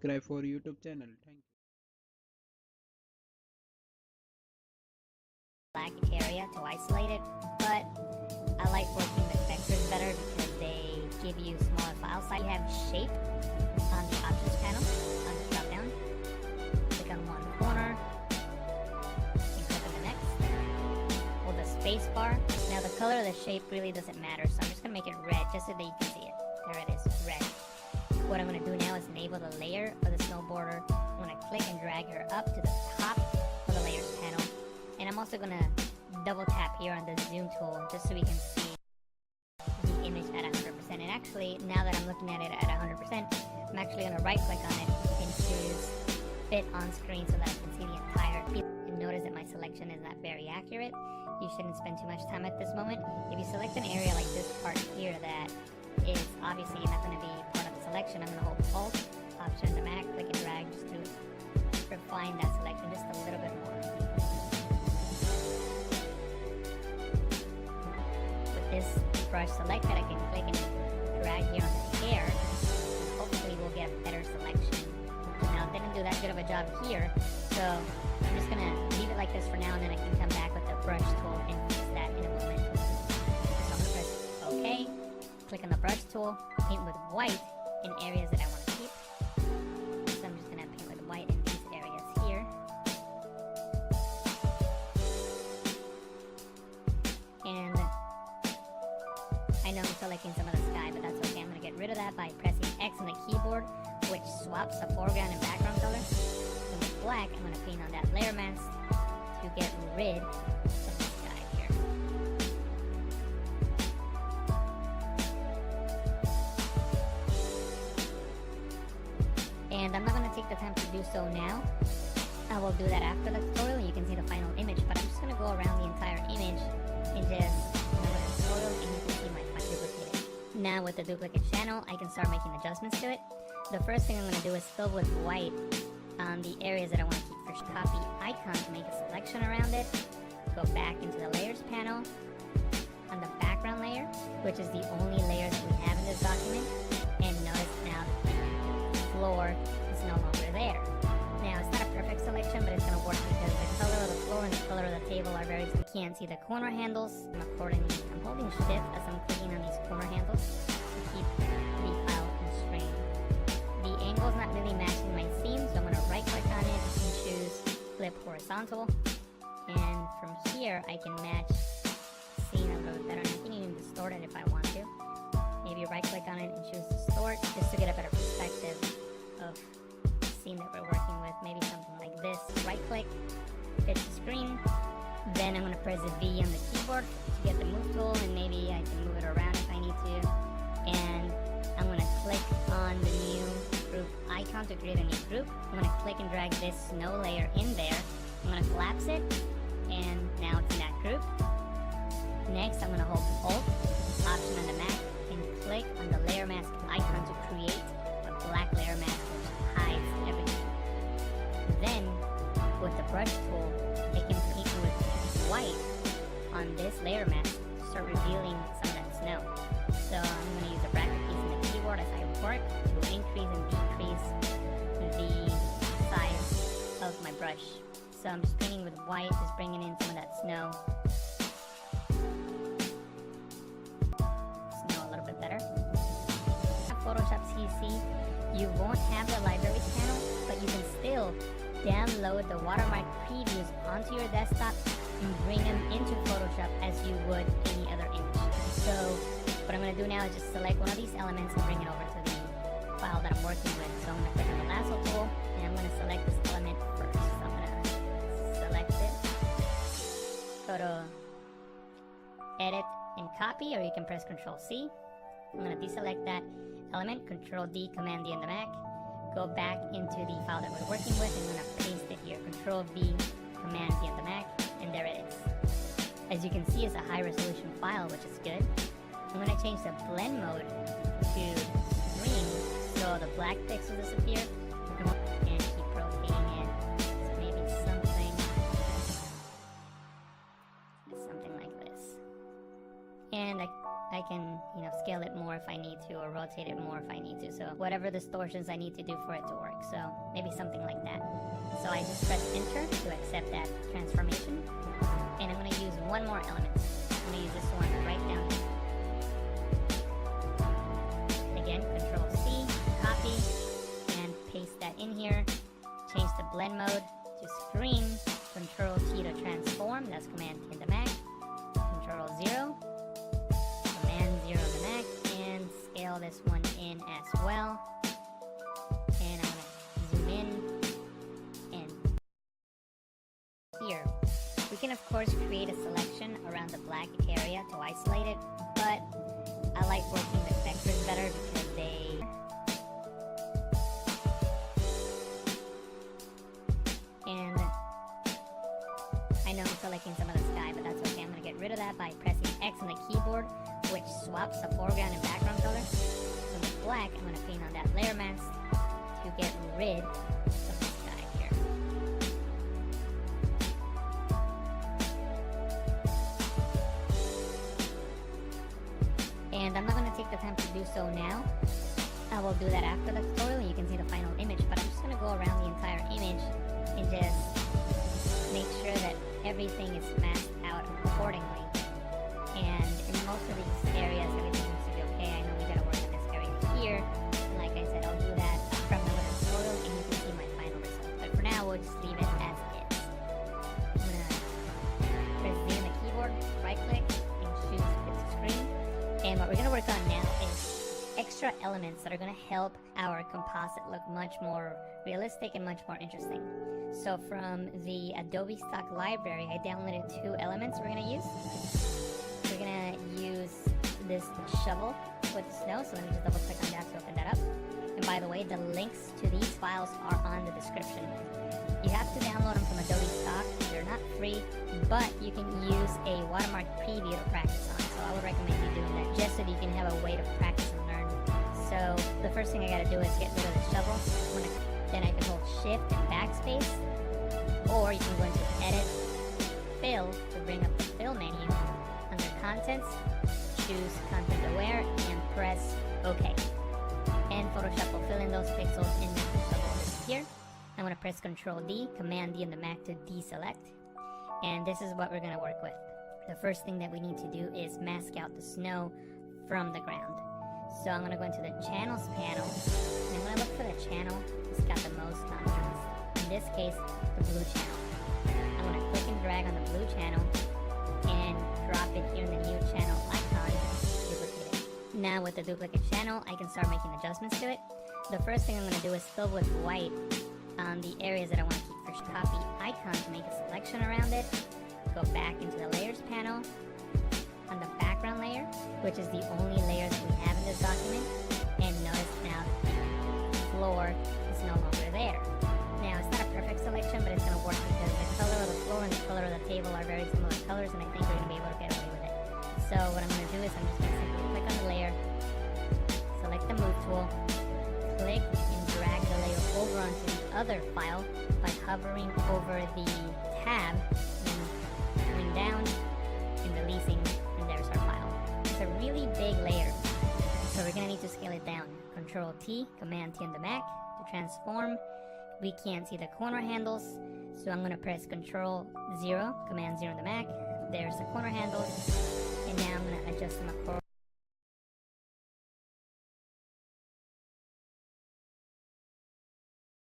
subscribe for YouTube channel. Thank you. Black area to isolate it, but I like working with vectors better because they give you smaller file size. You have shape on the options panel on the drop down. Click on one corner and click on the next. Hold the space bar. Now the color of the shape really doesn't matter, so I'm just gonna make it red just so that you can see it. There it is, red. What I'm gonna do now is enable the layer of the snow border. I'm gonna click and drag her up to the top of the layers panel. And I'm also gonna double tap here on the zoom tool just so we can see the image at 100%. And actually, now that I'm looking at it at 100%, I'm actually gonna right click on it and choose fit on screen so that I can see the entire piece. And notice that my selection is not very accurate. You shouldn't spend too much time at this moment. If you select an area like this part here that is obviously not gonna be part of the selection, I'm gonna hold Alt, Option on the Mac, click and drag just to refine that selection just a little bit more. This brush selected, I can click and drag here on the hair, and hopefully we'll get a better selection. Now, it didn't do that good of a job here, so I'm just gonna leave it like this for now, and then I can come back with the brush tool and fix that in a moment. So I'm gonna press OK, click on the brush tool, paint with white in areas that I want to keep. So I'm just gonna paint with white in these areas here. And I know I'm selecting some of the sky, but that's okay. I'm going to get rid of that by pressing X on the keyboard, which swaps the foreground and background color. So with black, I'm going to paint on that layer mask to get rid of the sky here. And I'm not going to take the time to do so now. I will do that after the tutorial, and you can see the final image. But I'm just going to go around the entire image and just the tutorial, and you can see my duplicated. Now with the duplicate channel, I can start making adjustments to it. The first thing I'm going to do is fill with white on the areas that I want to keep first. Copy icon to make a selection around it. Go back into the layers panel on the background layer, which is the only layer that we have in this document. And notice now the floor is no longer there. Now it's not a perfect selection, but it's going to work because the color of the floor and the color of the table are very similar. You can't see the corner handles. I'm holding shift as I'm clicking on these corner handles to keep the file constrained. The angle is not really matching my seam, so I'm going to right click on it and choose flip horizontal. And from here I can match the scene a little bit better. And I can even distort it if I want to. Maybe right click on it and choose distort just to get a better perspective of the scene that we're working with. Maybe something like this. Right click, fit the screen. Then I'm going to press V on the keyboard to get the move tool, and maybe I can move it around if I need to. And I'm going to click on the new group icon to create a new group. I'm going to click and drag this snow layer in there. I'm going to collapse it, and now it's in that group. Next, I'm going to hold Alt, Option on the Mac, and click on the layer mask icon to create a black layer mask which hides everything. Then, with the brush tool, I can paint with white on this layer mask to start revealing some of that snow. So I'm going to use the bracket keys in the keyboard as I work to increase and decrease the size of my brush. So I'm just painting with white, just bringing in some of that snow. Snow a little bit better. Photoshop CC, you won't have the libraries panel, but you can still download the watermark previews onto your desktop and bring them into Photoshop as you would any other image. So what I'm going to do now is just select one of these elements and bring it over to the file that I'm working with. So I'm going to click on the lasso tool, and I'm going to select this element first. So I'm going to select it, go to edit and copy, or you can press Ctrl C. I'm going to deselect that element, Ctrl D, Command D on the Mac. Go back into the file that we're working with, and I'm going to paste it here. Ctrl V, Command V on the Mac, and there it is. As you can see, it's a high resolution file, which is good. I'm going to change the blend mode to green so the black pixels disappear, and keep rotating it. So maybe something like this. And I can, scale it more more if I need to, or rotate it more if I need to. So whatever distortions I need to do for it to work. So maybe something like that. So I just press enter to accept that transformation. And I'm going to use one more element. I'm going to use this one right down here. Again, Control C, copy, and paste that in here. Change the blend mode to screen. Control T to transform. That's Command T in the Mac. Control 0. Command 0 in the Mac. And scale this one in as well. And I'm going to zoom in. And here. We can of course create a selection around the black area to isolate it, but I like working with vectors better because and I know I'm selecting some of the sky, but that's okay. I'm going to get rid of that by pressing X on the keyboard, which swaps the foreground and background color. So with black, I'm going to paint on that layer mask to get rid of the sky here. And I'm not going to take the time to do so now. I will do that after the tutorial and you can see the final image, but I'm just going to go around the entire image and just make sure that everything is masked out accordingly. And in most of these areas, everything seems to be okay. I know we got to work on this area here. And like I said, I'll do that from the tutorial and you can see my final result. But for now, we'll just leave it as is. I'm going to press Z on the keyboard, right click, and choose Fit to Screen. And what we're going to work on now is extra elements that are going to help our composite look much more realistic and much more interesting. So from the Adobe stock library, I downloaded 2 elements we're going to use. We're going to use this shovel with snow, so let me just double click on that to open that up. And by the way, the links to these files are on the description. You have to download them from Adobe stock. They're not free, but you can use a watermark preview to practice on. So I would recommend you doing that just so that you can have a way to practice and learn. So the first thing I got to do is get rid of the shovel. Then I can hold Shift and Backspace, or you can go into Edit, Fill to bring up the Fill menu. Under Contents, choose Content Aware and press OK. And Photoshop will fill in those pixels and make the shovel disappear. I'm going to press Ctrl D, Command D on the Mac to deselect. And this is what we're going to work with. The first thing that we need to do is mask out the snow from the ground. So I'm going to go into the Channels panel, and I'm going to look for the channel that's got the most contrast. In this case, the blue channel. I'm going to click and drag on the blue channel and drop it here in the new channel icon, duplicate it. Now with the duplicate channel, I can start making adjustments to it. The first thing I'm going to do is fill with white on the areas that I want to keep fresh. Copy icon to make a selection around it. Go back into the Layers panel. On the background layer, which is the only layer that we have in this document, and notice now the floor is no longer there. Now it's not a perfect selection, but it's going to work because the color of the floor and the color of the table are very similar colors, and I think we're going to be able to get away with it. So what I'm going to do is I'm just going to simply click on the layer, select the Move tool, click and drag the layer over onto the other file by hovering over the tab and coming down and releasing. There's our file. It's a really big layer, so we're going to need to scale it down. Control T, Command T on the Mac to transform. We can't see the corner handles, so I'm going to press Control 0, Command 0 on the Mac. There's the corner handles, and now I'm going to adjust them accordingly.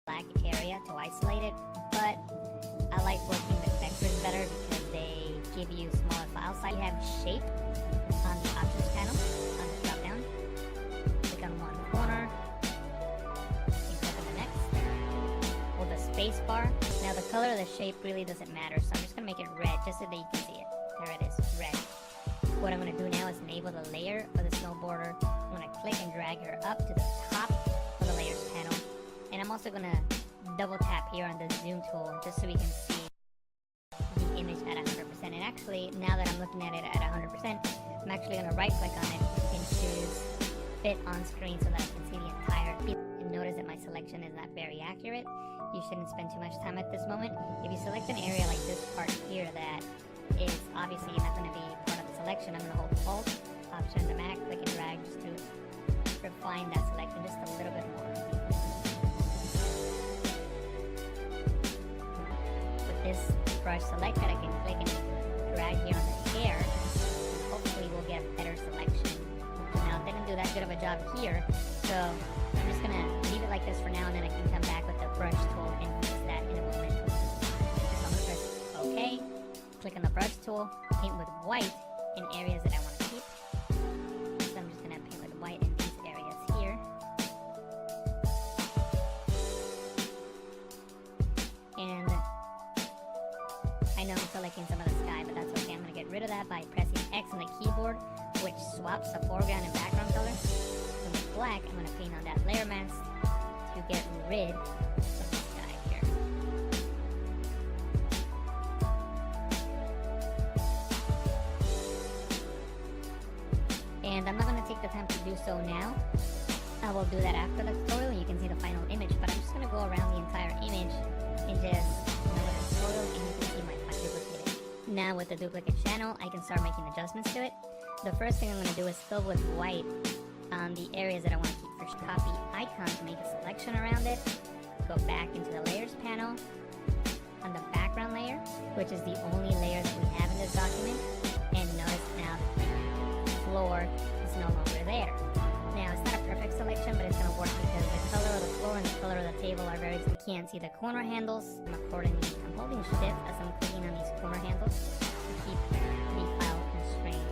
Black area to isolate it, but I like working with vectors better because they give you smaller file size. We have shape on the options panel on the drop down. Click on one corner and click on the next. Hold the space bar. Now the color of the shape really doesn't matter, so I'm just going to make it red just so that you can see it. There it is, red. What I'm going to do now is enable the layer of the snow border. I'm going to click and drag her up to the top of the layers panel. And I'm also going to double tap here on the zoom tool just so we can see the image at 100%. And actually, now that I'm looking at it at 100%, I'm actually going to right click on it and choose Fit on Screen so that I can see the entire piece. And notice that my selection is not very accurate. You shouldn't spend too much time at this moment. If you select an area like this part here that is obviously not going to be part of the selection, I'm going to hold Alt, option on the Mac, click and drag just to refine that selection just a little bit more. With this brush selected, I can click and drag here on the hair. Hopefully we'll get a better selection. Now it didn't do that good of a job here, so I'm just gonna leave it like this for now, and then I can come back with the brush tool and fix that in a moment. So I'm gonna press OK, click on the brush tool, paint with white in areas that I want to keep. So I'm just gonna paint with white in these areas here. And I know I'm selecting some of the sky, but that's okay. I'm gonna get rid of that by pressing X on the keyboard, which swaps the foreground and background color. So with black, I'm gonna paint on that layer mask to get rid of the sky here. And I'm not gonna take the time to do so now. I will do that after the tutorial and you can see the final image, but I'm just gonna go around the entire image and just go to the tutorial and you can see my duplicated. Now with the duplicate channel, I can start making adjustments to it. The first thing I'm gonna do is fill with white on the areas that I want to keep. First, copy icon to make a selection around it. Go back into the layers panel on the background layer, which is the only layer that we have in this document. And notice now the floor is no longer there. Now it's not a perfect selection, but it's going to work because the color of the floor and the color of the table are very, you can't see the corner handles. And accordingly, I'm holding shift as I'm clicking on these corner handles to keep the file constrained.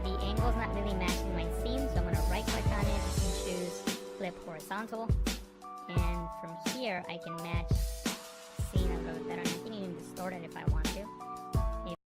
The angle is not really matching my scene, so I'm going to right click on it and choose flip horizontal. And from here, I can match the scene a little bit better, and I can even distort it if I want.